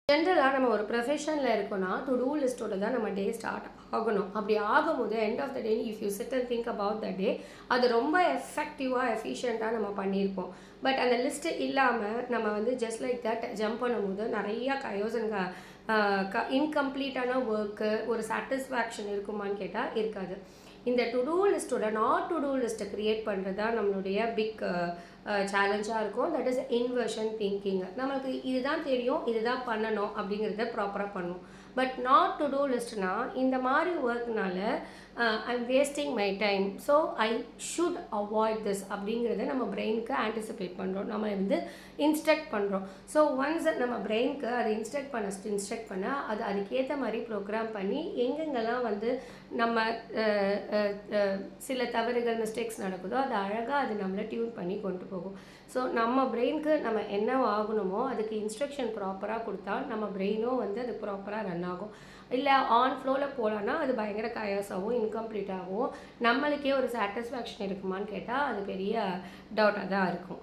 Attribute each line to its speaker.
Speaker 1: ஜென்ரலாக நம்ம ஒரு ப்ரொஃபஷனில் இருக்கோன்னா டு டூ லிஸ்ட்டோட தான் நம்ம டே ஸ்டார்ட் ஆகணும். அப்படி ஆகும்போது end of the day if you sit and think about the day அது ரொம்ப எஃபெக்டிவாக எஃபிஷியண்ட்டாக நம்ம பண்ணியிருப்போம். பட் அந்த லிஸ்ட்டு இல்லாமல் நம்ம வந்து ஜஸ்ட் லைக் தட் ஜம்ப் பண்ணும்போது நிறையா இன்கம்ப்ளீட்டான ஒர்க்கு ஒரு சாட்டிஸ்ஃபேக்ஷன் இருக்குமான்னு கேட்டால் இருக்காது. இந்த டு டூ லிஸ்ட்டோட நாட் டு டூ லிஸ்ட்டை க்ரியேட் பண்ணுறது தான் நம்மளுடைய பிக் சேலஞ்சாக இருக்கும். That is inversion thinking. நம்மளுக்கு இதுதான் தெரியும், இதுதான் பண்ணணும் அப்படிங்கிறத ப்ராப்பராக பண்ணணும். பட் நாட் டு டூ லிஸ்ட்னா இந்த மாதிரி ஒர்க்னால I'm wasting my time, so I should avoid this அப்படிங்கிறத நம்ம பிரெயினுக்கு ஆன்டிசிபேட் பண்ணுறோம், நம்ம வந்து இன்ஸ்ட்ரக்ட் பண்ணுறோம். ஸோ ஒன்ஸ் நம்ம பிரெயினுக்கு அதை இன்ஸ்ட்ரக்ட் பண்ண அது அதுக்கேற்ற மாதிரி ப்ரோக்ராம் பண்ணி எங்கெங்கெல்லாம் வந்து நம்ம சில தவறுகள் மிஸ்டேக்ஸ் நடக்குதோ அது அழகாக அது நம்மளை டியூன் பண்ணி கொண்டு போகும். ஸோ நம்ம பிரெயினுக்கு நம்ம என்ன ஆகணுமோ அதுக்கு இன்ஸ்ட்ரக்ஷன் ப்ராப்பராக கொடுத்தா நம்ம பிரெயினும் வந்து அது ப்ராப்பராக ரன் ஆகும். இல்லை ஆன் ஃப்ளோவில் போகலான்னா அது பயங்கர கயாஸாகவும் இன்கம்ப்ளீட்டாகவும் நம்மளுக்கே ஒரு சாட்டிஸ்ஃபேக்ஷன் இருக்குமான்னு கேட்டால் அது பெரிய டவுட்டாக தான் இருக்கும்.